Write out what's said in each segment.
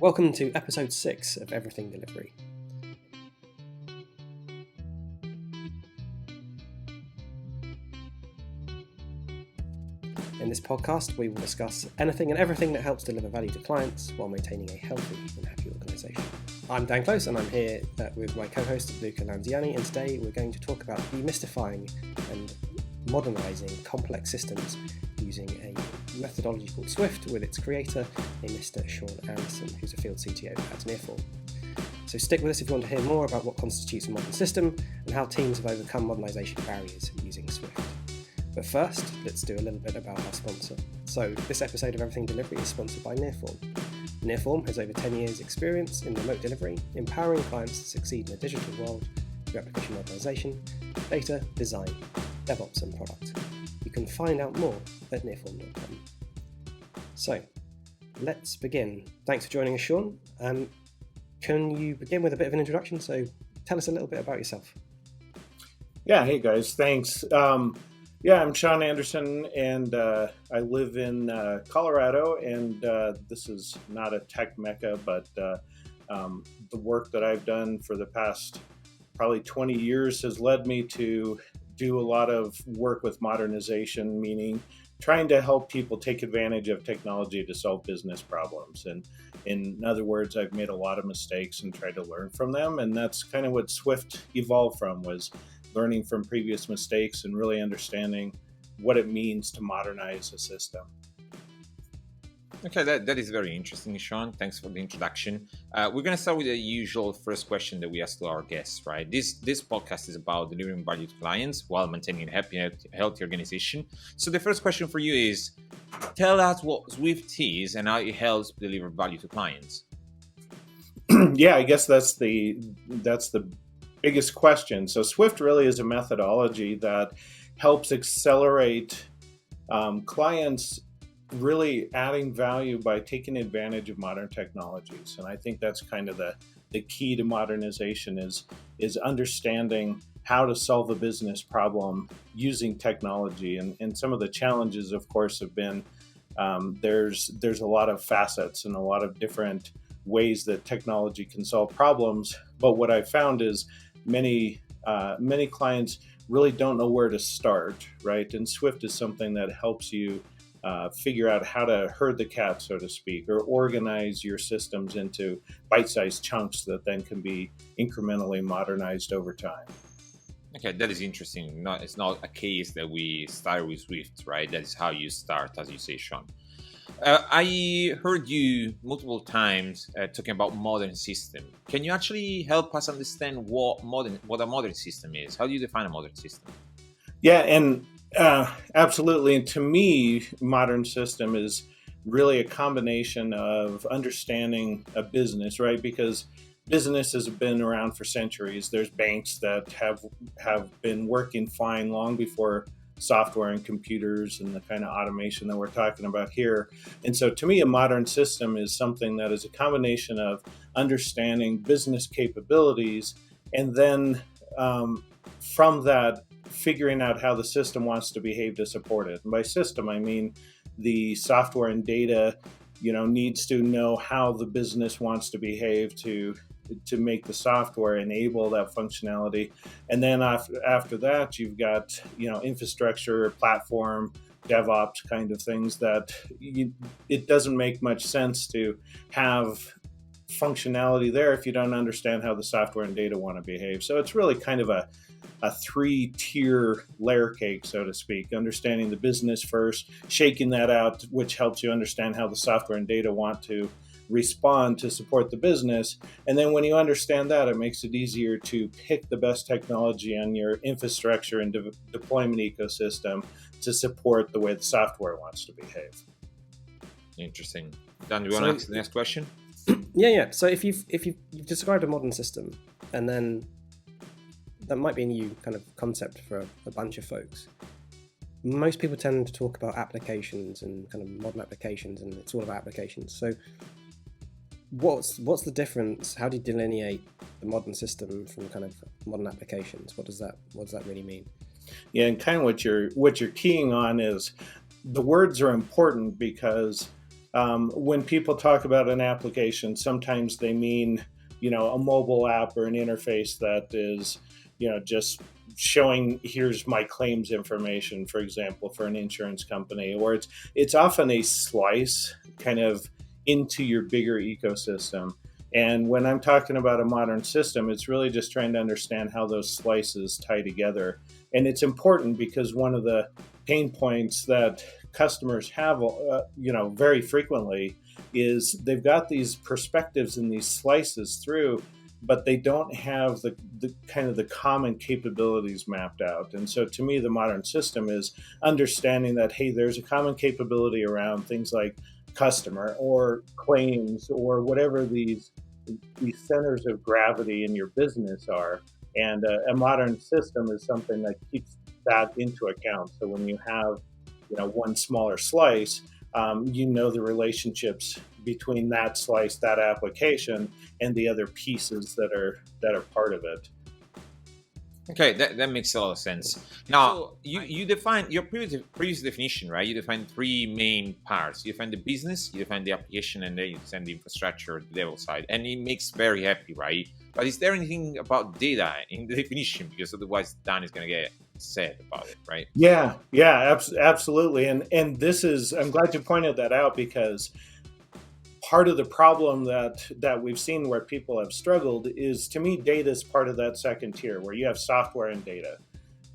Welcome to episode 6 of Everything Delivery. In this podcast, we will discuss anything and everything that helps deliver value to clients while maintaining a healthy and happy organisation. I'm Dan Close and I'm here with my co-host Luca Lanziani, and today we're going to talk about demystifying and modernising complex systems using a methodology called Swift with its creator, a Mr. Shaun Anderson, who's a field CTO at Nearform. So stick with us if you want to hear more about what constitutes a modern system and how teams have overcome modernisation barriers using Swift. But first, let's do a little bit about our sponsor. So this episode of Everything Delivery is sponsored by Nearform. Nearform has over 10 years experience in remote delivery, empowering clients to succeed in a digital world through application modernisation, data, design, DevOps and product. You can find out more at nearform.com. So, let's begin. Thanks for joining us, Shaun. Can you begin with a bit of an introduction? So, tell us a little bit about yourself. Yeah, hey guys, thanks. I'm Shaun Anderson, and I live in Colorado, and this is not a tech mecca, but the work that I've done for the past probably 20 years has led me to do a lot of work with modernization, meaning trying to help people take advantage of technology to solve business problems. And in other words, I've made a lot of mistakes and tried to learn from them. And that's kind of what Swift evolved from, was learning from previous mistakes and really understanding what it means to modernize a system. Okay, that is very interesting, Shaun. Thanks for the introduction. We're going to start with the usual first question that we ask to our guests, right? This podcast is about delivering value to clients while maintaining a happy and healthy organization. So the first question for you is, tell us what Swift is and how it helps deliver value to clients. Yeah, I guess that's the biggest question. So Swift really is a methodology that helps accelerate clients really adding value by taking advantage of modern technologies. And I think that's kind of the key to modernization is understanding how to solve a business problem using technology. And some of the challenges, of course, have been there's a lot of facets and a lot of different ways that technology can solve problems. But what I found is many clients really don't know where to start, right? And Swift is something that helps you figure out how to herd the cat, so to speak, or organize your systems into bite-sized chunks that then can be incrementally modernized over time. Okay, that is interesting. It's not a case that we start with Swift, right? That is how you start, as you say, Shaun. I heard you multiple times talking about modern system. Can you actually help us understand what a modern system is? How do you define a modern system? Yeah, and absolutely. And to me, modern system is really a combination of understanding a business, right? Because businesses have been around for centuries. There's banks that have been working fine long before software and computers and the kind of automation that we're talking about here. And so to me, a modern system is something that is a combination of understanding business capabilities and then from that, figuring out how the system wants to behave to support it. And by system, I mean the software and data, needs to know how the business wants to behave to make the software enable that functionality. And then after that, you've got, infrastructure, platform, DevOps kind of things that it doesn't make much sense to have functionality there if you don't understand how the software and data want to behave. So it's really kind of a 3-tier layer cake, so to speak, understanding the business first, shaking that out, which helps you understand how the software and data want to respond to support the business. And then when you understand that, it makes it easier to pick the best technology on your infrastructure and deployment ecosystem to support the way the software wants to behave. Interesting. Dan, do you want to ask the next question? Yeah. So if you've described a modern system, and then that might be a new kind of concept for a bunch of folks. Most people tend to talk about applications and kind of modern applications, and it's all about applications. So what's the difference? How do you delineate the modern system from kind of modern applications? What does that really mean? Yeah, and kind of what you're keying on is the words are important because When people talk about an application, sometimes they mean, a mobile app or an interface that is, just showing here's my claims information, for example, for an insurance company, or it's often a slice kind of into your bigger ecosystem. And when I'm talking about a modern system, it's really just trying to understand how those slices tie together. And it's important because one of the pain points that customers have, very frequently is they've got these perspectives and these slices through, but they don't have the kind of the common capabilities mapped out. And so to me, the modern system is understanding that, hey, there's a common capability around things like customer or claims or whatever these centers of gravity in your business are. And a modern system is something that keeps that into account. So when you have, one smaller slice, the relationships between that slice, that application, and the other pieces that are part of it. Okay, that makes a lot of sense. Now, so you define your previous definition, right? You define three main parts. You define the business, you define the application, and then you define the infrastructure, the level side. And it makes very happy, right? But is there anything about data in the definition? Because otherwise, Dan is going to get sad about it, right? Yeah, absolutely. And this is, I'm glad you pointed that out, because part of the problem that we've seen where people have struggled is, to me, data is part of that second tier where you have software and data,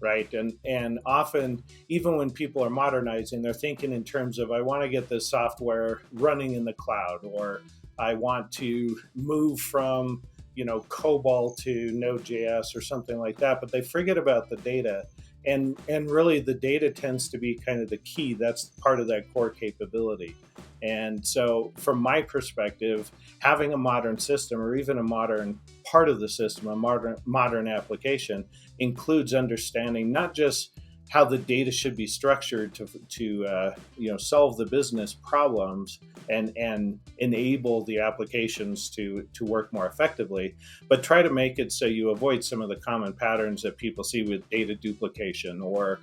right? And often, even when people are modernizing, they're thinking in terms of, I want to get this software running in the cloud, or I want to move from COBOL to Node.js or something like that, but they forget about the data. And really, the data tends to be kind of the key. That's part of that core capability. And so from my perspective, having a modern system, or even a modern part of the system, a modern application, includes understanding not just how the data should be structured to solve the business problems and enable the applications to work more effectively, but try to make it so you avoid some of the common patterns that people see with data duplication, or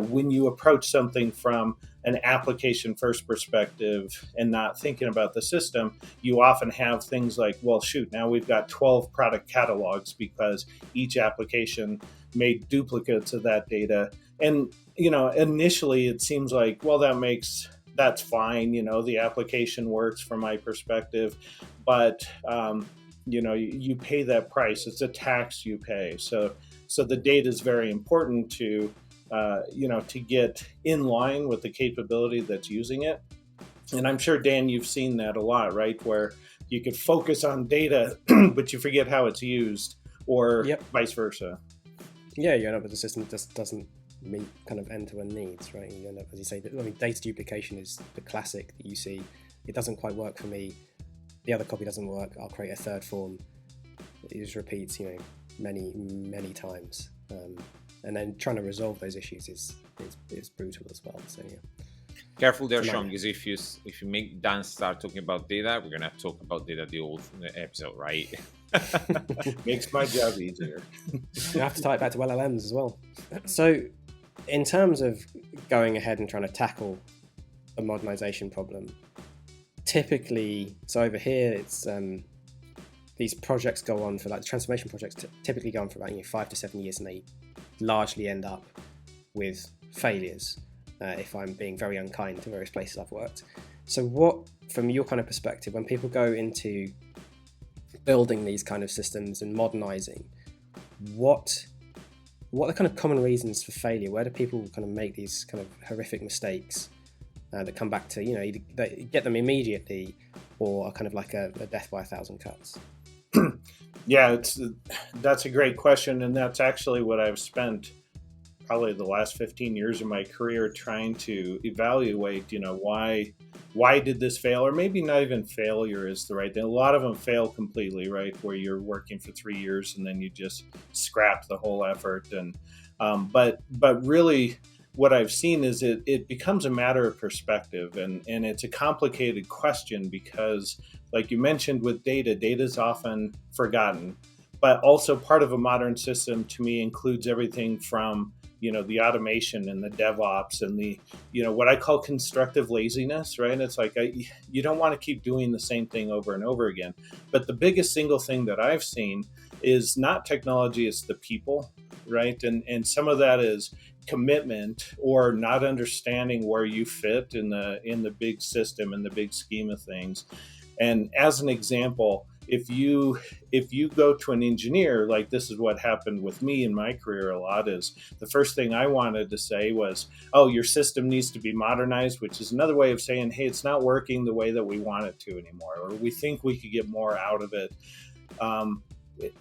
when you approach something from an application first perspective and not thinking about the system, you often have things like, well, shoot, now we've got 12 product catalogs because each application made duplicates of that data. And, initially it seems like, well, that's fine. The application works from my perspective, but, you pay that price. It's a tax you pay. So the data is very important to get in line with the capability that's using it. And I'm sure, Dan, you've seen that a lot, right? Where you could focus on data, but you forget how it's used, or vice versa. Yeah, you end up with a system that just doesn't meet kind of end-to-end needs, right? You end up, as you say, data duplication is the classic that you see. It doesn't quite work for me. The other copy doesn't work. I'll create a third form. It just repeats, many, many times. And then trying to resolve those issues is brutal as well. So yeah. Careful there, Shaun, because if you make Dan start talking about data, we're gonna talk about data the whole episode, right? Makes my job easier. You have to tie it back to LLMs as well. So, in terms of going ahead and trying to tackle a modernization problem, typically, so over here it's these projects go on for, like, the transformation projects typically go on for about 5 to 7 years, and they largely end up with failures, if I'm being very unkind to various places I've worked. So what, from your kind of perspective, when people go into building these kind of systems and modernizing, what are the kind of common reasons for failure? Where do people kind of make these kind of horrific mistakes that come back to, either they get them immediately or are kind of like a death by 1,000 cuts? Yeah, that's a great question. And that's actually what I've spent probably the last 15 years of my career trying to evaluate, why did this fail? Or maybe not even failure is the right thing. A lot of them fail completely, right? Where you're working for 3 years and then you just scrap the whole effort. And but really what I've seen is it becomes a matter of perspective, and it's a complicated question because, like you mentioned with data is often forgotten, but also part of a modern system to me includes everything from the automation and the DevOps and the, what I call constructive laziness, right? And it's like, you don't want to keep doing the same thing over and over again. But the biggest single thing that I've seen is not technology, it's the people, right? And some of that is commitment or not understanding where you fit in the big system, in the big scheme of things. And as an example, if you go to an engineer, like this is what happened with me in my career a lot, is the first thing I wanted to say was, oh, your system needs to be modernized, which is another way of saying, hey, it's not working the way that we want it to anymore, or we think we could get more out of it.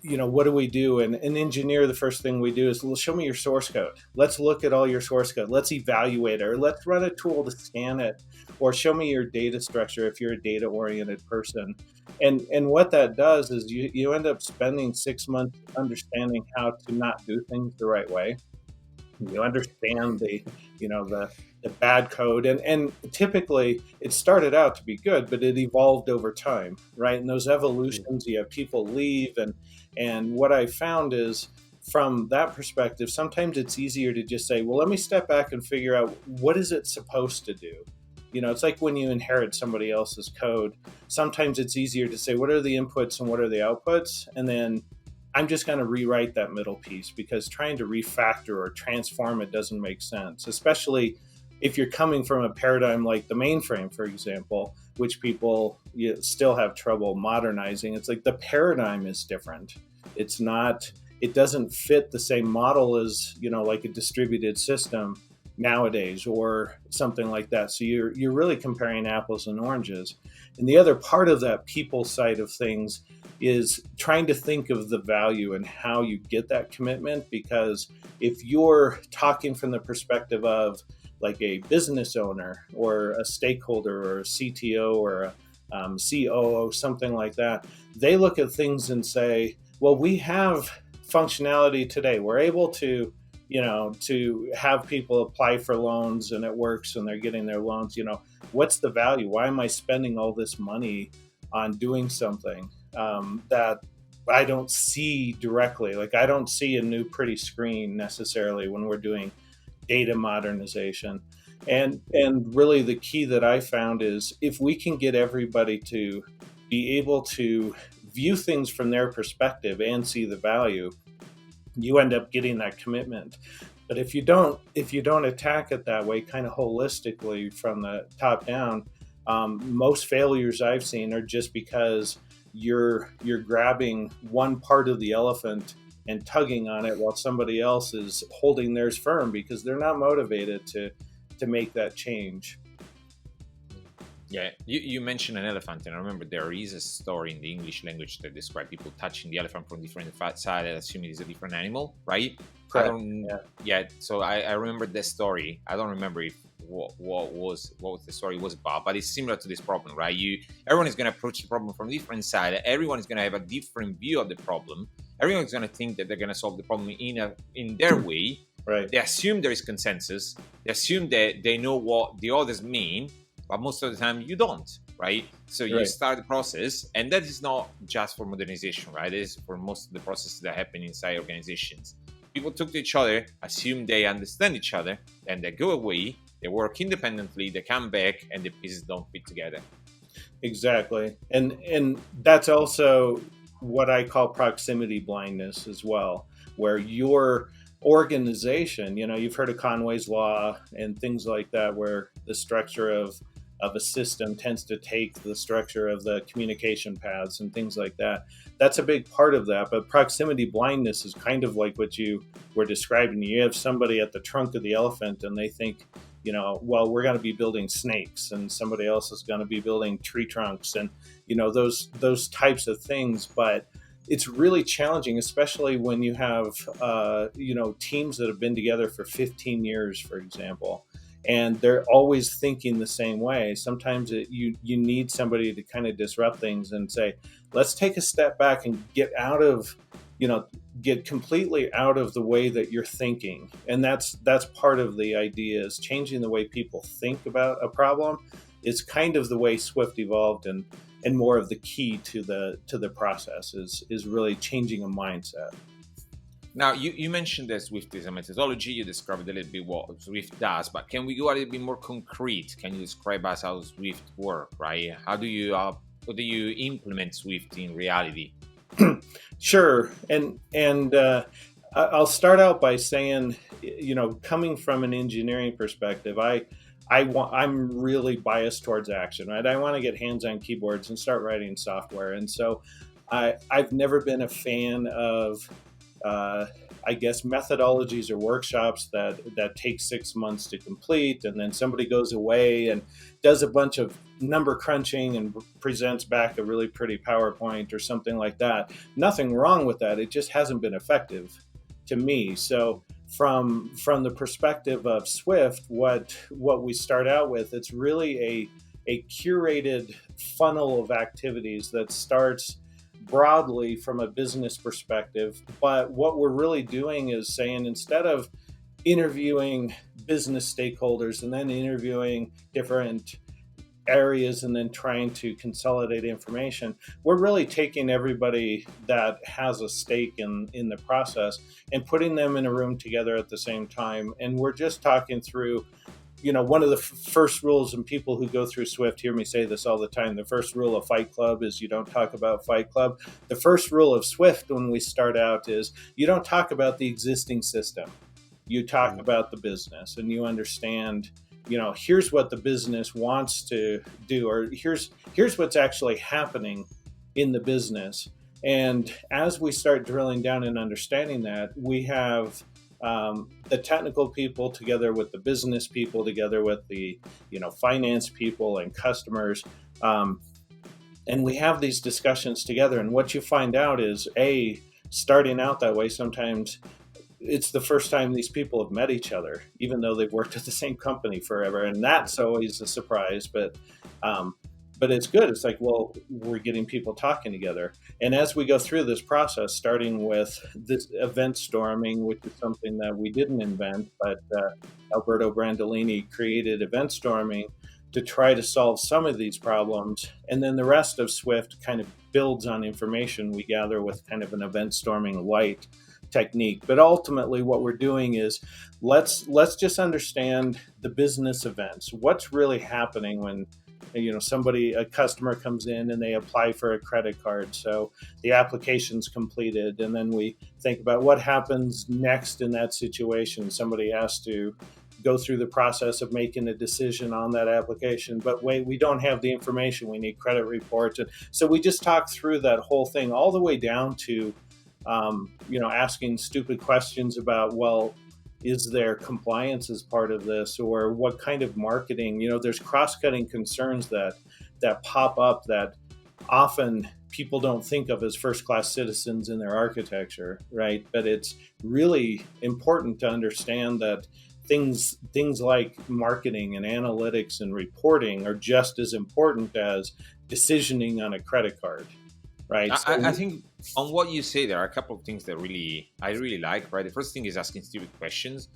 What do we do? And an engineer, the first thing we do is, well, show me your source code. Let's look at all your source code. Let's evaluate it, or let's run a tool to scan it, or show me your data structure if you're a data-oriented person. And what that does is you end up spending 6 months understanding how to not do things the right way. You understand the bad code, and typically it started out to be good, but it evolved over time, right? And those evolutions, you have people leave, and what I found is, from that perspective, sometimes it's easier to just say, well, let me step back and figure out, what is it supposed to do? It's like when you inherit somebody else's code. Sometimes it's easier to say, what are the inputs and what are the outputs? And then I'm just going to rewrite that middle piece, because trying to refactor or transform it doesn't make sense, especially if you're coming from a paradigm like the mainframe, for example, which people still have trouble modernizing. It's like the paradigm is different. It doesn't fit the same model as, like a distributed system nowadays or something like that. So you're really comparing apples and oranges. And the other part of that people side of things is trying to think of the value and how you get that commitment. Because if you're talking from the perspective of like a business owner or a stakeholder or a CTO or a COO, something like that, they look at things and say, well, we have functionality today. We're able to have people apply for loans and it works and they're getting their loans. What's the value? Why am I spending all this money on doing something that I don't see directly? Like, I don't see a new pretty screen necessarily when we're doing data modernization. And really the key that I found is, if we can get everybody to be able to view things from their perspective and see the value, you end up getting that commitment. But if you don't attack it that way, kind of holistically from the top down, most failures I've seen are just because you're grabbing one part of the elephant and tugging on it while somebody else is holding theirs firm, because they're not motivated to make that change. Yeah, you mentioned an elephant, and I remember there is a story in the English language that describes people touching the elephant from different sides and assuming it's a different animal, right? Correct. So I remember that story. I don't remember if what the story was about, but it's similar to this problem, right? Everyone is going to approach the problem from a different side. Everyone is going to have a different view of the problem. Everyone is going to think that they're going to solve the problem in their way. Right. They assume there is consensus. They assume that they know what the others mean, but most of the time you don't, right? So you start the process, and that is not just for modernization, right? It is for most of the processes that happen inside organizations. People talk to each other, assume they understand each other, and they go away, they work independently, they come back, and the pieces don't fit together. Exactly. And that's also what I call proximity blindness as well, where your organization, you've heard of Conway's Law and things like that, where the structure of a system tends to take the structure of the communication paths and things like that. That's a big part of that. But proximity blindness is kind of like what you were describing. You have somebody at the trunk of the elephant and they think, well, we're going to be building snakes, and somebody else is going to be building tree trunks, and, those types of things. But it's really challenging, especially when you have, teams that have been together for 15 years, for example, and they're always thinking the same way. Sometimes you need somebody to kind of disrupt things and say, let's take a step back and get completely out of the way that you're thinking. And that's part of the idea, is changing the way people think about a problem. It's kind of the way Swift evolved, and more of the key to the process is really changing a mindset. Now, you mentioned that Swift is a methodology. You described a little bit what Swift does, but can we go a little bit more concrete? Can you describe us how Swift work, right? How do you implement Swift in reality? Sure, and I'll start out by saying, coming from an engineering perspective, I'm really biased towards action, right? I want to get hands on keyboards and start writing software, and so I've never been a fan of, I guess, methodologies or workshops that take 6 months to complete, and then somebody goes away and does a bunch of number crunching and presents back a really pretty PowerPoint or something like that. Nothing wrong with that. It just hasn't been effective to me. So from the perspective of Swift, what we start out with, it's really a curated funnel of activities that starts broadly from a business perspective. But what we're really doing is saying, instead of interviewing business stakeholders and then interviewing different areas and then trying to consolidate information, we're really taking everybody that has a stake in the process and putting them in a room together at the same time. And we're just talking through, one of the first rules, and people who go through Swift hear me say this all the time, the first rule of Fight Club is you don't talk about Fight Club. The first rule of Swift when we start out is you don't talk about the existing system. You talk about the business, and you understand, here's what the business wants to do, or here's what's actually happening in the business. And as we start drilling down and understanding that, we have the technical people together with the business people, together with the finance people and customers, and we have these discussions together. And what you find out is, starting out that way, sometimes it's the first time these people have met each other, even though they've worked at the same company forever, and that's always a surprise. But it's good. It's like, well, we're getting people talking together. And as we go through this process, starting with this event storming, which is something that we didn't invent, but Alberto Brandolini created event storming to try to solve some of these problems. And then the rest of Swift kind of builds on information we gather with kind of an event storming light technique. But ultimately what we're doing is, let's just understand the business events. What's really happening when a customer comes in and they apply for a credit card. So the application's completed, and then we think about what happens next in that situation. Somebody has to go through the process of making a decision on that application, but wait, we don't have the information. We need credit reports. And so we just talk through that whole thing all the way down to asking stupid questions about, well, is there compliance as part of this, or what kind of marketing? There's cross-cutting concerns that pop up that often people don't think of as first-class citizens in their architecture, right? But it's really important to understand that things like marketing and analytics and reporting are just as important as decisioning on a credit card. Right. I think on what you say, there are a couple of things that I really like, right? The first thing is asking stupid questions.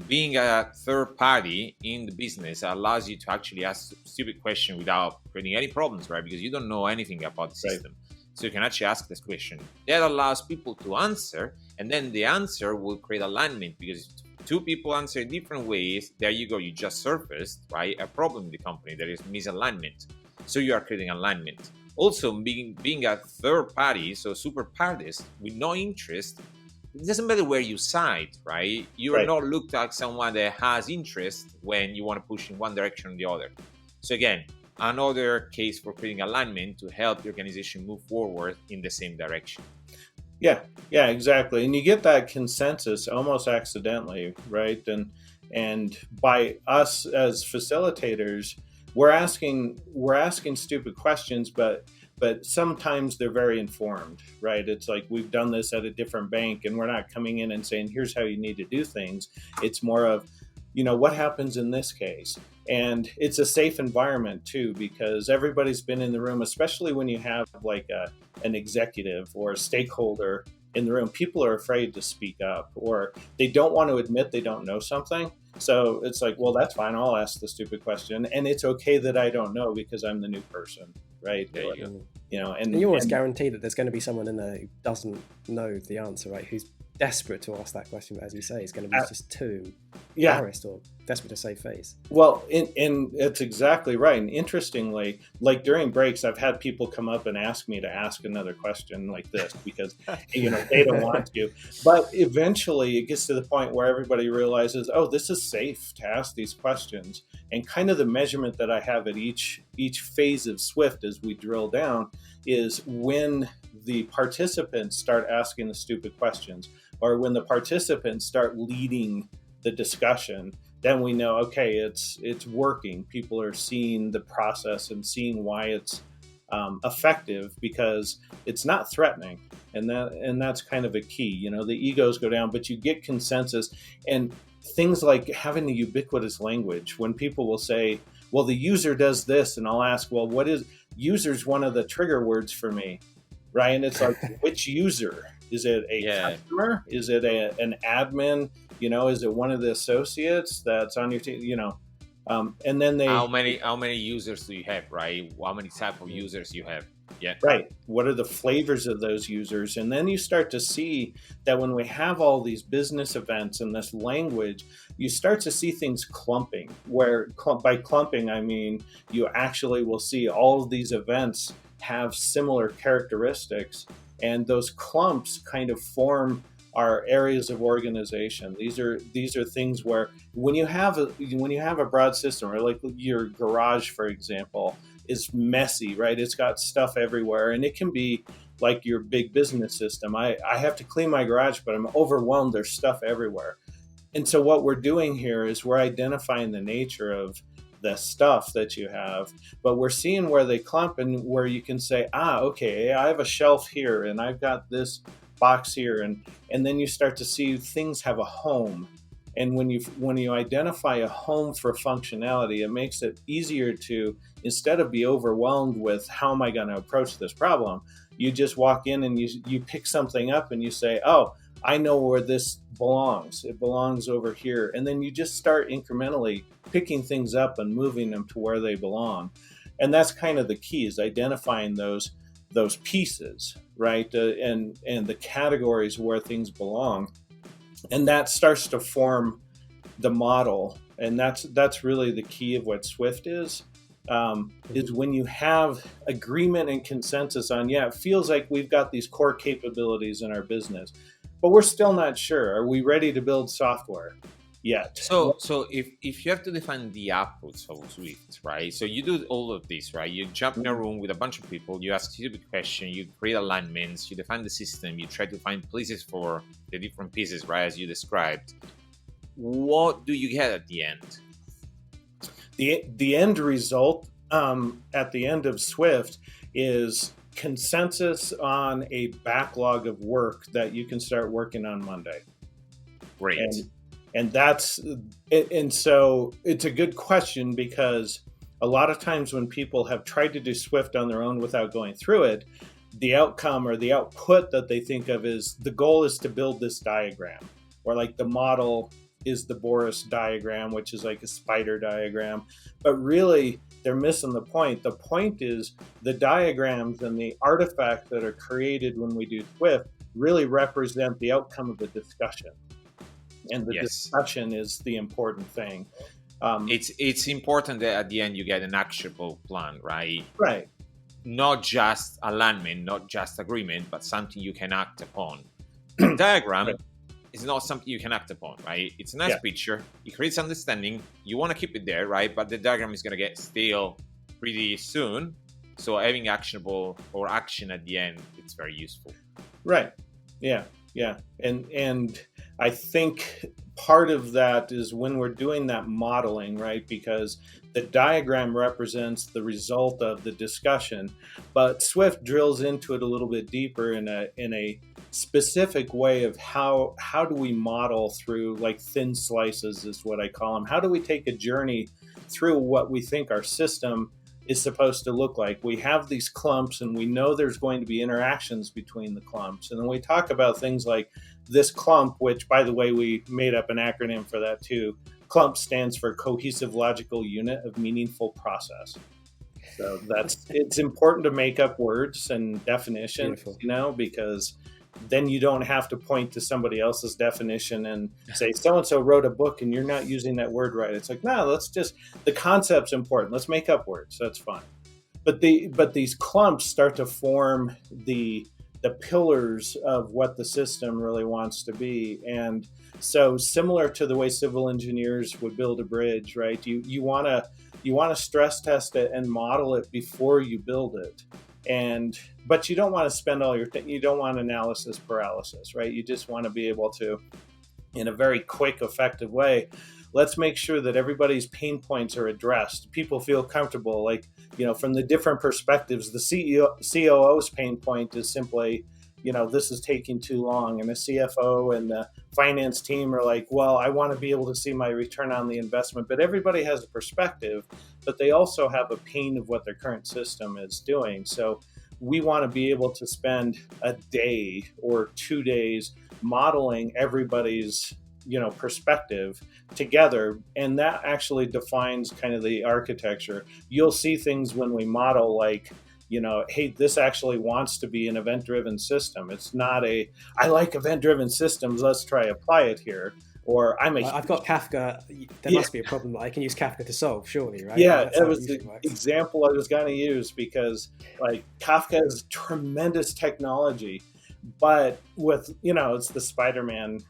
Being a third party in the business allows you to actually ask stupid questions without creating any problems, right? Because you don't know anything about the system. Right. So you can actually ask this question. That allows people to answer, and then the answer will create alignment, because two people answer in different ways. There you go. You just surfaced, right, a problem in the company. There is misalignment. So you are creating alignment. Also, being a third party, so super parties with no interest, it doesn't matter where you side, right? You are not looked at someone that has interest when you want to push in one direction or the other. So again, another case for creating alignment to help the organization move forward in the same direction. Yeah, exactly. And you get that consensus almost accidentally, right? And by us as facilitators, we're asking stupid questions, but sometimes they're very informed, right? It's like, we've done this at a different bank, and we're not coming in and saying, here's how you need to do things. It's more of, what happens in this case? And it's a safe environment too, because everybody's been in the room, especially when you have like an executive or a stakeholder in the room. People are afraid to speak up, or they don't want to admit they don't know something. So it's like, well, that's fine. I'll ask the stupid question, and it's okay that I don't know, because I'm the new person, right? There you go. And you always guarantee that there's going to be someone in there who doesn't know the answer, right? Who's desperate to ask that question, but as you say, it's going to be just too Yeah. embarrassed or desperate to save face. Well, and it's exactly right. And interestingly, like during breaks, I've had people come up and ask me to ask another question like this because, they don't want to. But eventually it gets to the point where everybody realizes, oh, this is safe to ask these questions. And kind of the measurement that I have at each phase of Swift as we drill down is when the participants start asking the stupid questions, or when the participants start leading the discussion, then we know, okay, it's working. People are seeing the process and seeing why it's effective because it's not threatening, and that's kind of a key. The egos go down, but you get consensus, and things like having the ubiquitous language. When people will say, "Well, the user does this," and I'll ask, "Well, what is user's one of the trigger words for me?" Right? And it's like, which user? Is it a customer? Is it an admin? Is it one of the associates that's on your team? And then how many users do you have, right? How many type of users you have? Yeah. Right. What are the flavors of those users? And then you start to see that when we have all these business events and this language, you start to see things clumping, where by clumping, I mean, you actually will see all of these events have similar characteristics, and those clumps kind of form our areas of organization. These are things where when you have a broad system, or like your garage, for example, is messy, right? It's got stuff everywhere, and it can be like your big business system. I have to clean my garage, but I'm overwhelmed. There's stuff everywhere. And so what we're doing here is we're identifying the nature of the stuff that you have, but we're seeing where they clump and where you can say, okay, I have a shelf here and I've got this box here, and then you start to see things have a home. And when you identify a home for functionality, it makes it easier to, instead of be overwhelmed with how am I going to approach this problem, you just walk in and you pick something up and you say, oh, I know where this belongs. It belongs over here. And then you just start incrementally picking things up and moving them to where they belong. And that's kind of the key, is identifying those pieces, right? And the categories where things belong. And that starts to form the model. And that's really the key of what Swift is when you have agreement and consensus on, it feels like we've got these core capabilities in our business, but we're still not sure. Are we ready to build software yet? So if you have to define the outputs of Swift, right? So you do all of this, right? You jump in a room with a bunch of people, you ask stupid questions, you create alignments, you define the system, you try to find places for the different pieces, right, as you described. What do you get at the end? The end result at the end of Swift is consensus on a backlog of work that you can start working on Monday. Great. And so it's a good question, because a lot of times when people have tried to do Swift on their own without going through it, the outcome or the output that they think of is the goal is to build this diagram, or like the model is the Boris diagram, which is like a spider diagram. But really, they're missing the point. The point is the diagrams and the artifacts that are created when we do Swift really represent the outcome of the discussion. And the discussion is the important thing. It's important that at the end you get an actionable plan, right? Right. Not just alignment, not just agreement, but something you can act upon. The diagram is not something you can act upon, right? It's a nice picture. It creates understanding. You want to keep it there, right? But the diagram is going to get stale pretty soon. So having actionable or action at the end, it's very useful. Right. Yeah. And I think part of that is when we're doing that modeling, right? Because the diagram represents the result of the discussion, but Swift drills into it a little bit deeper in a specific way of how do we model through, like, thin slices is what I call them. How do we take a journey through what we think our system is supposed to look like? We have these clumps and we know there's going to be interactions between the clumps. And then we talk about things like this clump, which, by the way, we made up an acronym for that too. CLUMP stands for Cohesive Logical Unit of Meaningful Process. So it's important to make up words and definitions, because then you don't have to point to somebody else's definition and say so-and-so wrote a book and you're not using that word right. It's like, no, let's just, the concept's important. Let's make up words. That's fine. But these clumps start to form the pillars of what the system really wants to be. And so similar to the way civil engineers would build a bridge, right? You want to stress test it and model it before you build it. But you don't want to spend all you don't want analysis paralysis, right? You just want to be able to, in a very quick, effective way, let's make sure that everybody's pain points are addressed. People feel comfortable, like, from the different perspectives. The COO's pain point is simply, this is taking too long. And the CFO and the finance team are like, well, I want to be able to see my return on the investment. But everybody has a perspective, but they also have a pain of what their current system is doing. So we want to be able to spend a day or 2 days modeling everybody's perspective together, and that actually defines kind of the architecture. You'll see things when we model like, hey, this actually wants to be an event-driven system. It's not I like event-driven systems, let's try apply it here. Or I've got Kafka. There must be a problem that I can use Kafka to solve, surely, right? Yeah, that was the example I was going to use, because like Kafka is tremendous technology, but with, it's the Spider-Man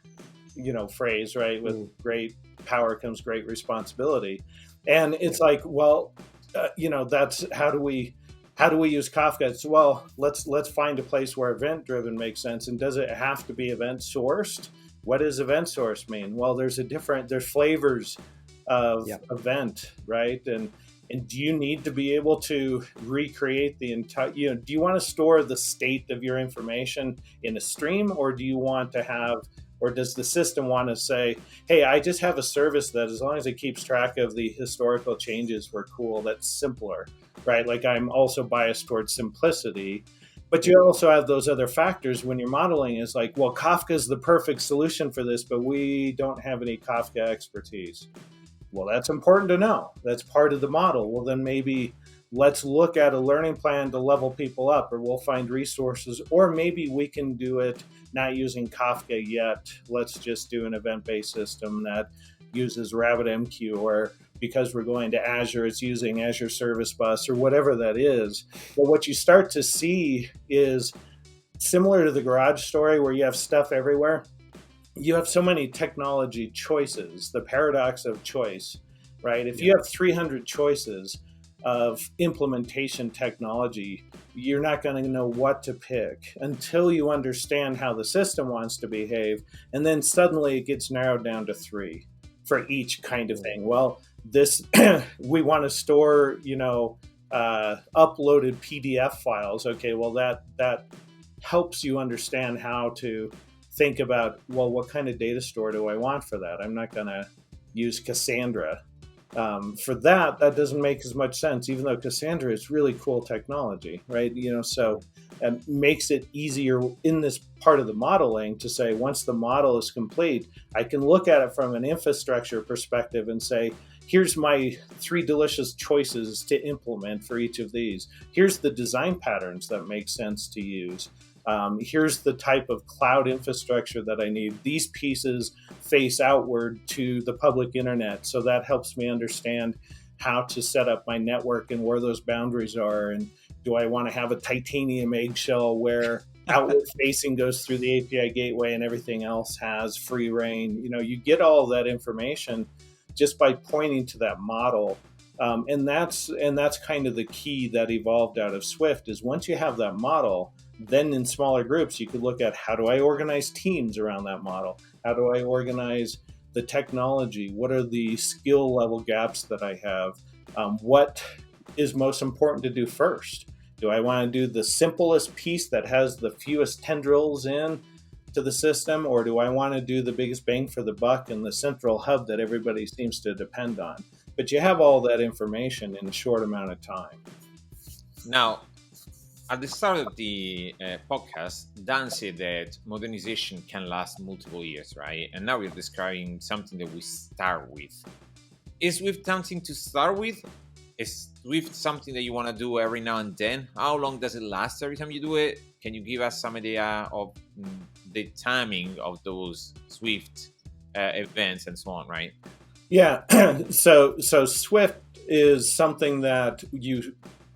phrase, right? With great power comes great responsibility. And it's like, well, that's how do we use Kafka? It's, well, let's find a place where event driven makes sense. And does it have to be event sourced? What does event source mean? Well, there's flavors of event, right? And do you need to be able to recreate the entire, do you want to store the state of your information in a stream, or do you want to have, or does the system want to say, hey, I just have a service that as long as it keeps track of the historical changes, we're cool. That's simpler, right? Like, I'm also biased towards simplicity, but you also have those other factors when you're modeling is like, well, Kafka is the perfect solution for this, but we don't have any Kafka expertise. Well, that's important to know. That's part of the model. Well, then maybe let's look at a learning plan to level people up, or we'll find resources, or maybe we can do it not using Kafka yet. Let's just do an event-based system that uses RabbitMQ, or because we're going to Azure, it's using Azure Service Bus, or whatever that is. But what you start to see is similar to the garage story where you have stuff everywhere. You have so many technology choices, the paradox of choice, right? If you have 300 choices of implementation technology, you're not going to know what to pick until you understand how the system wants to behave. And then suddenly it gets narrowed down to 3 for each kind of thing. Well, this, we want to store, uploaded PDF files. Okay, well, that helps you understand how to think about, well, what kind of data store do I want for that? I'm not going to use Cassandra. For that doesn't make as much sense, even though Cassandra is really cool technology, right? So it makes it easier in this part of the modeling to say, once the model is complete, I can look at it from an infrastructure perspective and say, here's my 3 delicious choices to implement for each of these. Here's the design patterns that make sense to use. Here's the type of cloud infrastructure that I need. These pieces face outward to the public internet. So that helps me understand how to set up my network and where those boundaries are. And do I want to have a titanium eggshell where outward facing goes through the API gateway and everything else has free reign? You get all of that information just by pointing to that model. And that's kind of the key that evolved out of Swift is once you have that model, then in smaller groups, you could look at how do I organize teams around that model? How do I organize the technology? What are the skill level gaps that I have? What is most important to do first? Do I want to do the simplest piece that has the fewest tendrils in to the system? Or do I want to do the biggest bang for the buck and the central hub that everybody seems to depend on? But you have all that information in a short amount of time. Now, at the start of the podcast, Dan said that modernization can last multiple years, right? And now we're describing something that we start with. Is with something to start with Is Swift something that you want to do every now and then? How long does it last every time you do it? Can you give us some idea of the timing of those Swift events and so on, right? Yeah. So Swift is something that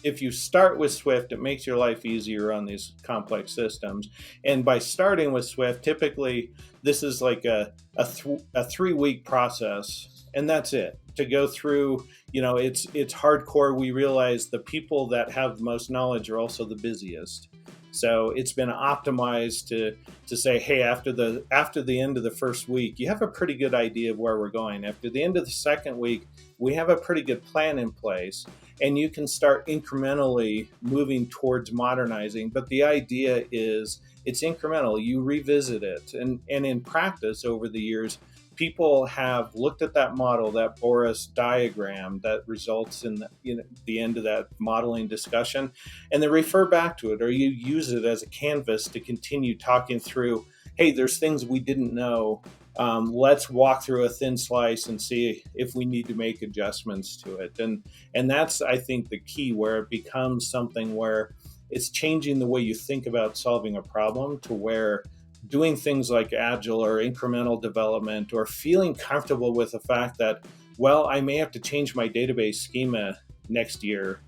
if you start with Swift, it makes your life easier on these complex systems. And by starting with Swift, typically this is like a 3-week process, and that's it. To go through, it's hardcore. We realize the people that have the most knowledge are also the busiest. So it's been optimized to say, hey, after the end of the first week, you have a pretty good idea of where we're going. After the end of the second week, we have a pretty good plan in place, and you can start incrementally moving towards modernizing. But the idea is it's incremental. You revisit it, and in practice over the years, people have looked at that model, that Boris diagram that results in the end of that modeling discussion, and they refer back to it, or you use it as a canvas to continue talking through, hey, there's things we didn't know. Let's walk through a thin slice and see if we need to make adjustments to it. And that's, I think, the key, where it becomes something where it's changing the way you think about solving a problem, to where doing things like agile or incremental development, or feeling comfortable with the fact that, well, I may have to change my database schema next year,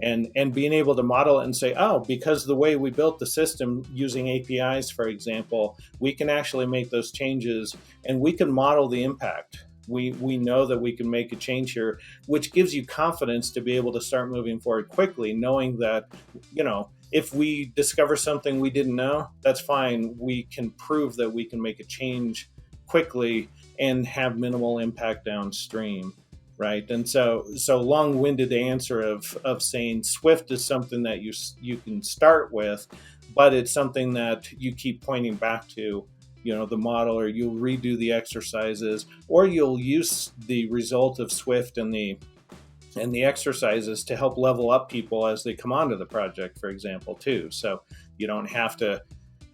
and being able to model it and say, oh, because the way we built the system using APIs, for example, we can actually make those changes, and we can model the impact. We know that we can make a change here, which gives you confidence to be able to start moving forward quickly, knowing that, if we discover something we didn't know, that's fine. We can prove that we can make a change quickly and have minimal impact downstream, right? And so long-winded answer of saying Swift is something that you can start with, but it's something that you keep pointing back to, the model, or you'll redo the exercises, or you'll use the result of Swift and the exercises to help level up people as they come onto the project, for example, too. So you don't have to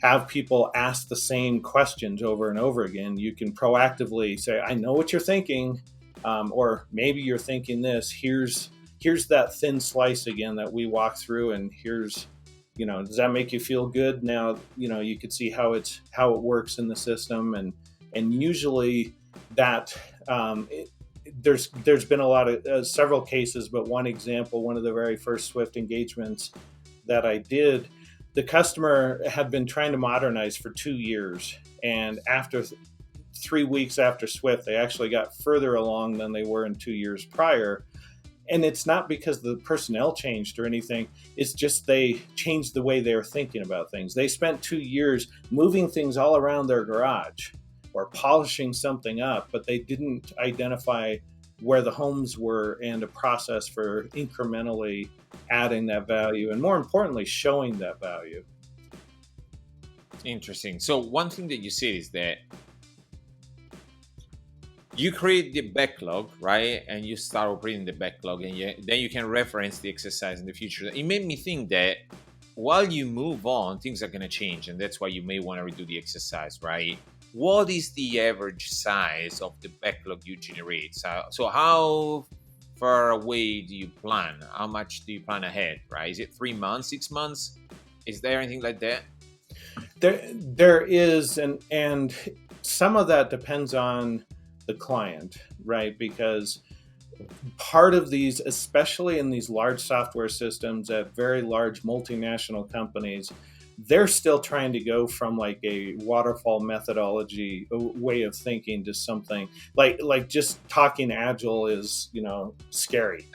have people ask the same questions over and over again. You can proactively say, I know what you're thinking, or maybe you're thinking this. Here's that thin slice again that we walk through, and here's, does that make you feel good? Now, you can see how it works in the system, and usually that there's been a lot of several cases, but one example, one of the very first Swift engagements that I did, the customer had been trying to modernize for 2 years, and after 3 weeks after Swift, they actually got further along than they were in 2 years prior. And it's not because the personnel changed or anything. It's just they changed the way they were thinking about things. They spent 2 years moving things all around their garage or polishing something up, but they didn't identify where the homes were and a process for incrementally adding that value, and more importantly, showing that value. Interesting. So one thing that you said is that you create the backlog, right? And you start operating the backlog, and then you can reference the exercise in the future. It made me think that while you move on, things are going to change, and that's why you may want to redo the exercise, right? What is the average size of the backlog you generate? So how far away do you plan? How much do you plan ahead, right? Is it 3 months, 6 months? Is there anything like that? There is, and some of that depends on the client, right? Because part of these, especially in these large software systems at very large multinational companies, they're still trying to go from like a waterfall methodology way of thinking to something like just talking agile is, scary.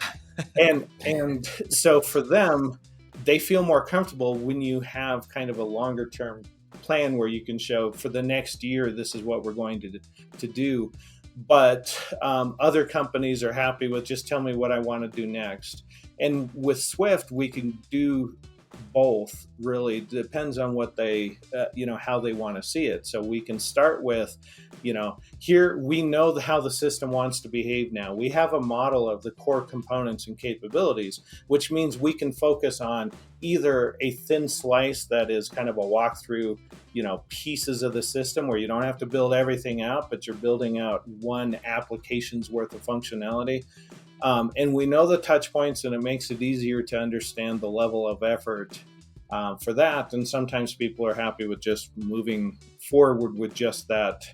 and so for them, they feel more comfortable when you have kind of a longer term plan where you can show, for the next year, this is what we're going to do. But other companies are happy with, just tell me what I want to do next. And with Swift, we can do both. Really depends on what they, how they want to see it. So we can start with, here we know how the system wants to behave now. We have a model of the core components and capabilities, which means we can focus on either a thin slice that is kind of a walkthrough, pieces of the system where you don't have to build everything out, but you're building out one application's worth of functionality. And we know the touch points, and it makes it easier to understand the level of effort for that. And sometimes people are happy with just moving forward with just that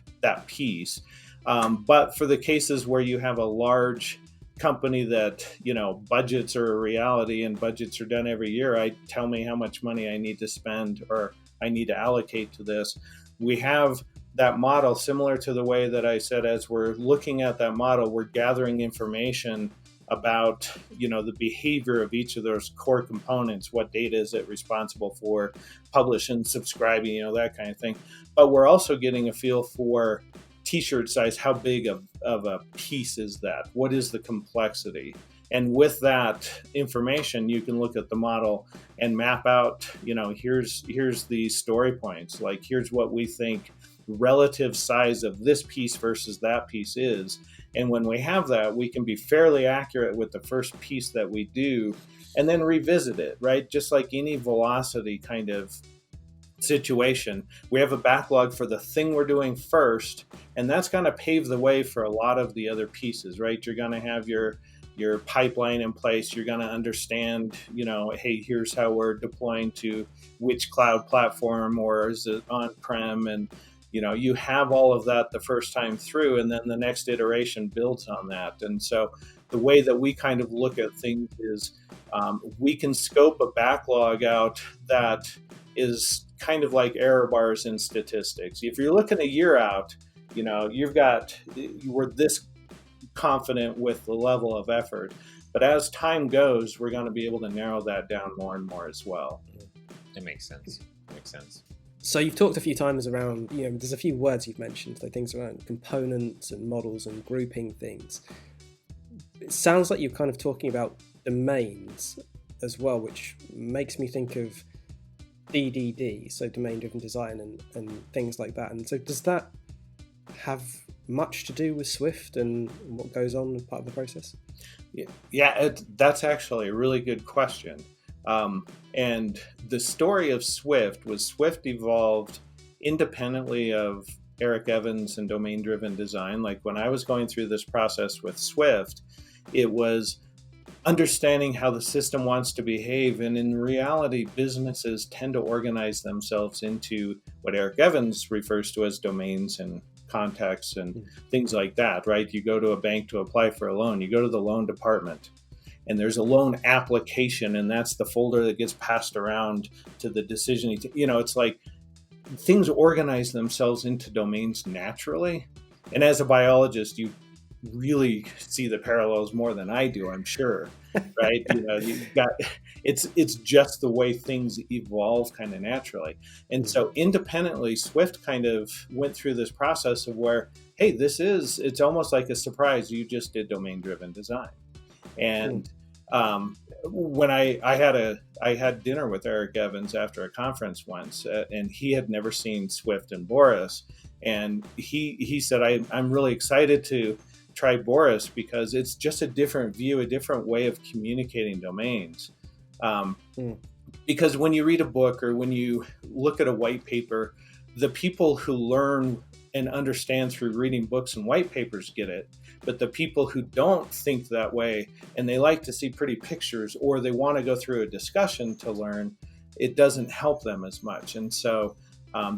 piece. But for the cases where you have a large company that, budgets are a reality and budgets are done every year, tell me how much money I need to spend or I need to allocate to this. We have that model similar to the way that I said, as we're looking at that model, we're gathering information about, the behavior of each of those core components. What data is it responsible for, publishing, subscribing, that kind of thing. But we're also getting a feel for t-shirt size. How big of a piece is that? What is the complexity? And with that information, you can look at the model and map out, here's the story points. Like, here's what we think relative size of this piece versus that piece is. And when we have that, we can be fairly accurate with the first piece that we do and then revisit it, right? Just like any velocity kind of situation, we have a backlog for the thing we're doing first, and that's going to pave the way for a lot of the other pieces, right? You're going to have your pipeline in place. You're going to understand, hey, here's how we're deploying to which cloud platform, or is it on-prem? And, you have all of that the first time through, and then the next iteration builds on that. And so the way that we kind of look at things is we can scope a backlog out that is kind of like error bars in statistics. If you're looking a year out, we're this confident with the level of effort. But as time goes, we're going to be able to narrow that down more and more as well. It makes sense. So you've talked a few times around, there's a few words you've mentioned, so things around components and models and grouping things. It sounds like you're kind of talking about domains as well, which makes me think of DDD, so domain-driven design and things like that. And so does that have much to do with Swift and what goes on as part of the process? Yeah, that's actually a really good question. And the story of Swift was Swift evolved independently of Eric Evans and domain-driven design. Like, when I was going through this process with Swift, it was understanding how the system wants to behave. And in reality, businesses tend to organize themselves into what Eric Evans refers to as domains and contexts and things like that, right? You go to a bank to apply for a loan, you go to the loan department, and there's a loan application, and that's the folder that gets passed around to the decision. It's like things organize themselves into domains naturally. And as a biologist, you really see the parallels more than I do, I'm sure, right? You've got, it's just the way things evolve kind of naturally. And so independently, Swift kind of went through this process of where, hey, it's almost like a surprise. You just did domain-driven design. And when I had dinner with Eric Evans after a conference once, and he had never seen Swift and Boris, and he said, I'm really excited to try Boris because it's just a different view, a different way of communicating domains. Because when you read a book or when you look at a white paper, the people who learn and understand through reading books and white papers get it. But the people who don't think that way, and they like to see pretty pictures, or they want to go through a discussion to learn, it doesn't help them as much. And so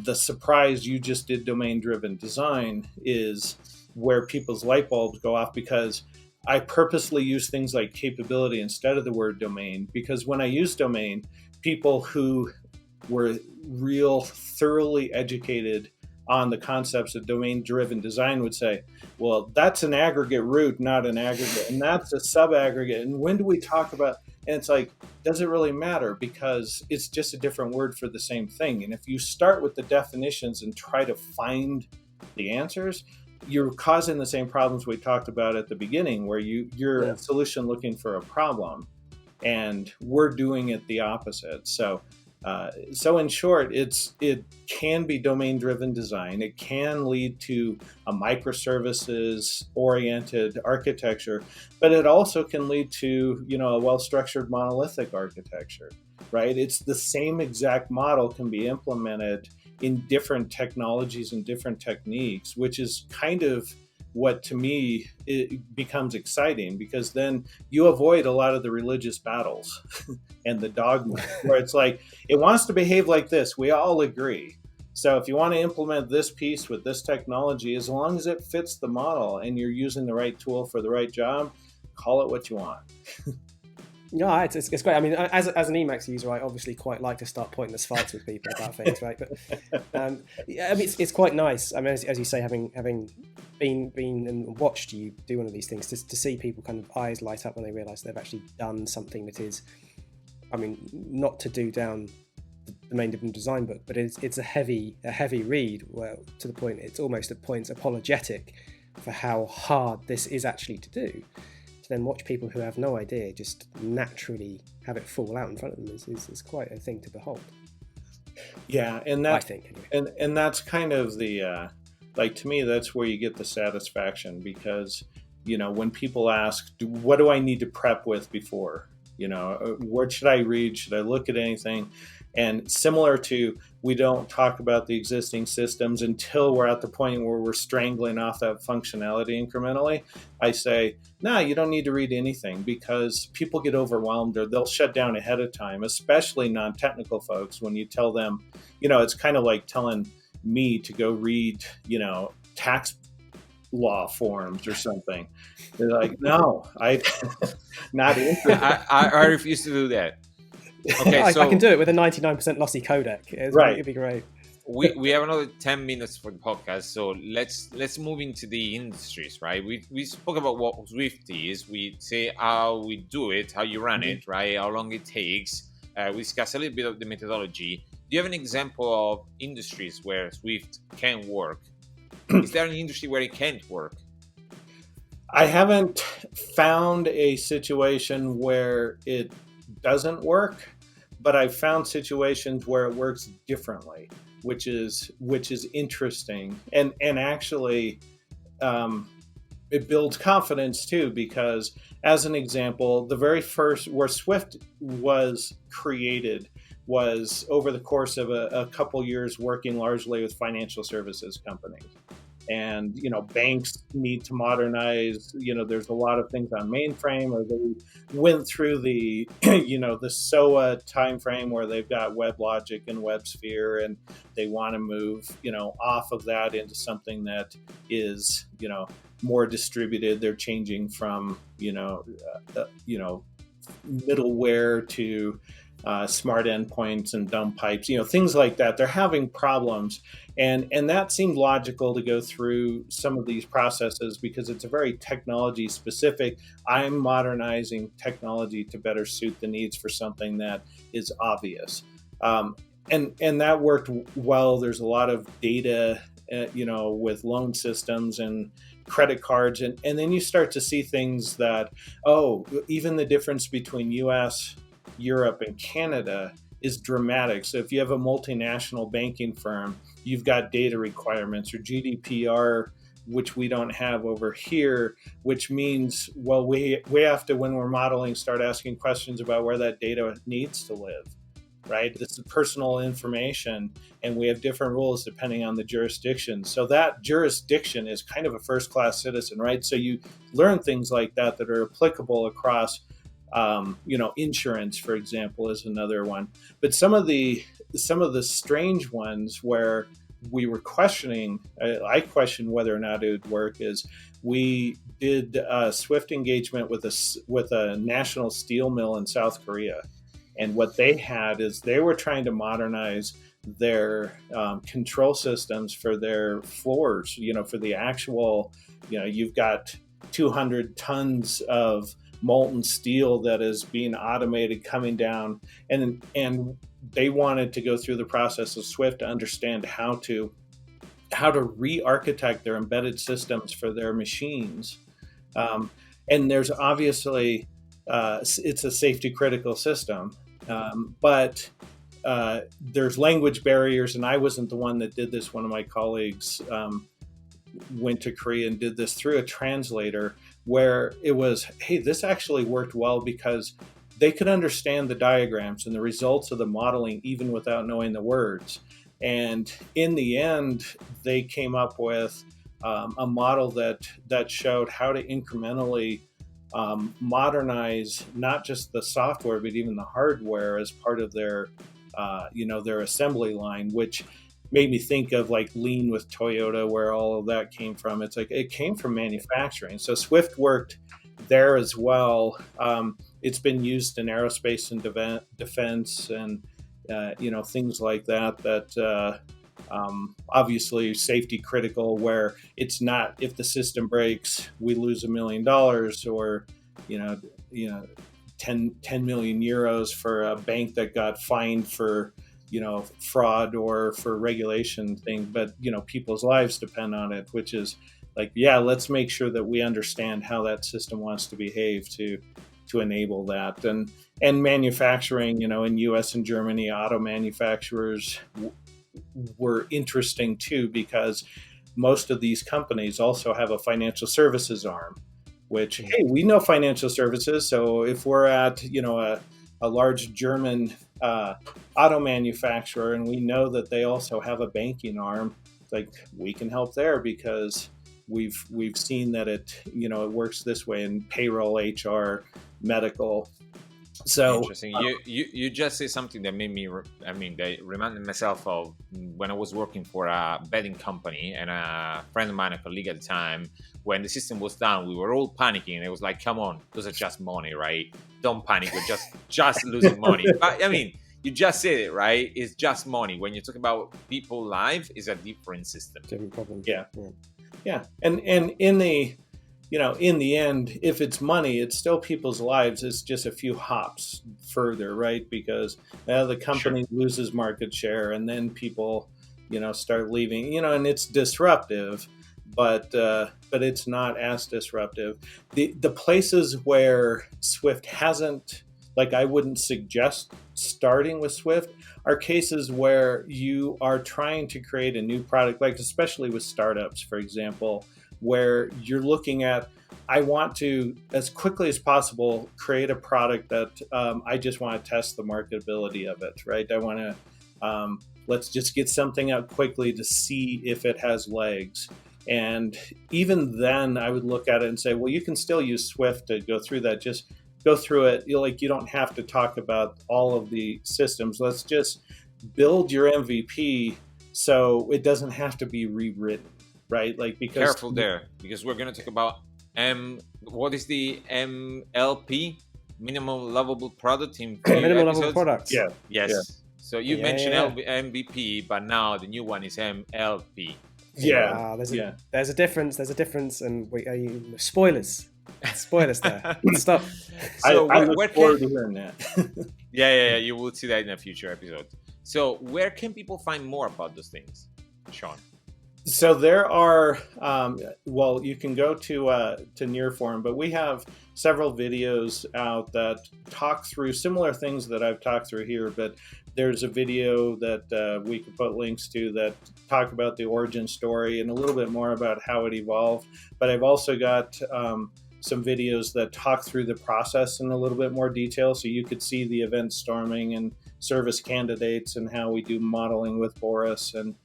the surprise you just did domain-driven design is where people's light bulbs go off, because I purposely use things like capability instead of the word domain, because when I use domain, people who were real thoroughly educated on the concepts of domain-driven design would say, well, that's an aggregate root, not an aggregate, and that's a sub-aggregate. And when do we talk about, and it's like, does it really matter? Because it's just a different word for the same thing. And if you start with the definitions and try to find the answers, you're causing the same problems we talked about at the beginning, where you're a solution looking for a problem, and we're doing it the opposite. So in short, it can be domain-driven design. It can lead to a microservices-oriented architecture, but it also can lead to, a well-structured monolithic architecture, right? It's the same exact model can be implemented in different technologies and different techniques, which is kind of what to me it becomes exciting, because then you avoid a lot of the religious battles and the dogma, where it's like, it wants to behave like this. We all agree. So if you want to implement this piece with this technology, as long as it fits the model and you're using the right tool for the right job, call it what you want. Yeah, it's great. I mean, as an Emacs user, I obviously quite like to start pointless fights with people about things, right? But yeah, I mean, it's quite nice. I mean, as you say, having been and watched you do one of these things, to see people kind of eyes light up when they realise they've actually done something that is, I mean, not to do down the main design book, but it's a heavy read, where to the point it's almost at points apologetic for how hard this is actually to do. To then watch people who have no idea just naturally have it fall out in front of them is quite a thing to behold. Yeah, and that, I think, anyway. and that's kind of the like, to me, that's where you get the satisfaction, because when people ask, what do I need to prep with before? What should I read? Should I look at anything? And similar to, we don't talk about the existing systems until we're at the point where we're strangling off that functionality incrementally. I say, no, you don't need to read anything, because people get overwhelmed, or they'll shut down ahead of time, especially non-technical folks. When you tell them, it's kind of like telling me to go read, tax law forms or something. They're like, no, I'm not interested. I refuse to do that. Okay, I can do it with a 99% lossy codec. It'd be great. We have another 10 minutes for the podcast, so let's move into the industries, right? We spoke about what Swift is. We say how we do it, how you run it, right? How long it takes. We discuss a little bit of the methodology. Do you have an example of industries where Swift can work? Is there an industry where it can't work? I haven't found a situation where it doesn't work, but I've found situations where it works differently, which is interesting, and actually it builds confidence too, because, as an example, the very first where Swift was created was over the course of a couple years working largely with financial services companies. And, banks need to modernize, there's a lot of things on mainframe, or they went through the, the SOA timeframe where they've got WebLogic and WebSphere, and they want to move, off of that into something that is, more distributed. They're changing from, middleware to smart endpoints and dumb pipes, things like that. They're having problems. And that seemed logical to go through some of these processes, because it's a very technology specific. I'm modernizing technology to better suit the needs for something that is obvious. And that worked well. There's a lot of data, with loan systems and credit cards. And then you start to see things that, even the difference between US, Europe, and Canada is dramatic. So if you have a multinational banking firm, you've got data requirements, or GDPR, which we don't have over here, which means, well, we have to, when we're modeling, start asking questions about where that data needs to live, right? This is personal information, and we have different rules depending on the jurisdiction. So that jurisdiction is kind of a first-class citizen, right? So you learn things like that are applicable across insurance, for example, is another one. But some of the strange ones where we were questioning, I questioned whether or not it would work, is we did a Swift engagement with a national steel mill in South Korea. And what they had is they were trying to modernize their control systems for their floors, for the actual, you've got 200 tons of molten steel that is being automated coming down, and they wanted to go through the process of Swift to understand how to re-architect their embedded systems for their machines. And there's obviously it's a safety critical system, but there's language barriers, and I wasn't the one that did this. One of my colleagues went to Korea and did this through a translator, where it was, hey, this actually worked well because they could understand the diagrams and the results of the modeling even without knowing the words. And in the end, they came up with a model that showed how to incrementally modernize not just the software but even the hardware as part of their their assembly line, which made me think of like Lean with Toyota, where all of that came from. It's like it came from manufacturing. So Swift worked there as well. It's been used in aerospace and defense and things like that. Obviously safety critical, where it's not, if the system breaks, we lose $1 million or 10 million euros for a bank that got fined for fraud or for regulation thing, but people's lives depend on it, which is like, let's make sure that we understand how that system wants to behave to enable that. And manufacturing, in US and Germany, auto manufacturers were interesting too, because most of these companies also have a financial services arm, which, hey, we know financial services. So if we're at, a large German auto manufacturer and we know that they also have a banking arm, it's like we can help there because we've seen that it works this way in payroll, HR, medical. So interesting. You just say something that made me. That reminded myself of when I was working for a betting company, and a friend of mine, a colleague at the time, when the system was down, we were all panicking. And it was like, "Come on, those are just money, right? Don't panic. We're just losing money." But you just said it, right? It's just money. When you talk about people's life, it's a different system. Different problem. Yeah. And in the in the end, if it's money, it's still people's lives. It's just a few hops further, right? Because the company loses market share, and then people, start leaving. And it's disruptive, but it's not as disruptive. The places where Swift hasn't, like, I wouldn't suggest starting with Swift, are cases where you are trying to create a new product, like especially with startups, for example, where you're looking at, I want to, as quickly as possible, create a product that I just want to test the marketability of it, right? I want to, let's just get something out quickly to see if it has legs. And even then I would look at it and say, well, you can still use Swift to go through that. Just go through it. You don't have to talk about all of the systems. Let's just build your MVP so it doesn't have to be rewritten. Right, because careful there, because we're going to talk about what is the MLP, minimum lovable product in minimum lovable products. Yeah. Yes. Yeah. So you mentioned MVP, but now the new one is MLP. Yeah. There's a difference. And spoilers there. Stop. So I look forward to hearing that. Yeah. You will see that in a future episode. So where can people find more about those things, Shaun? So there are, you can go to Nearform, but we have several videos out that talk through similar things that I've talked through here, but there's a video that we can put links to that talk about the origin story and a little bit more about how it evolved. But I've also got some videos that talk through the process in a little bit more detail, so you could see the event storming and service candidates and how we do modeling with Boris and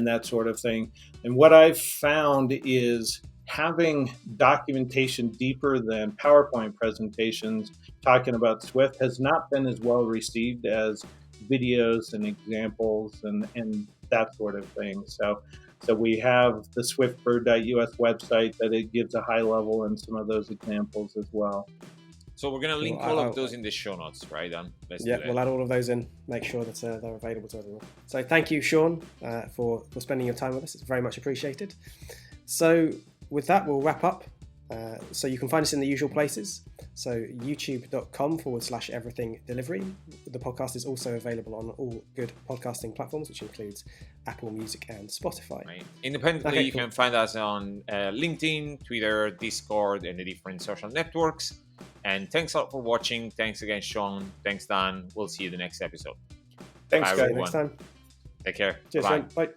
that sort of thing. And what I've found is having documentation deeper than PowerPoint presentations talking about Swift has not been as well received as videos and examples and that sort of thing. So we have the swiftbird.us website that it gives a high level and some of those examples as well. So we're going to link all of those in the show notes, right, Dan? We'll add all of those in, make sure that they're available to everyone. So thank you, Shaun, for spending your time with us. It's very much appreciated. So with that, we'll wrap up. So you can find us in the usual places. So youtube.com/everything delivery. The podcast is also available on all good podcasting platforms, which includes Apple Music and Spotify. Right. Independently, you can find us on LinkedIn, Twitter, Discord, and the different social networks. And thanks a lot for watching. Thanks again, Shaun. Thanks, Dan. We'll see you in the next episode. Thanks, Bye, guys. everyone. Next time. Take care. Cheers, Bye. Bye.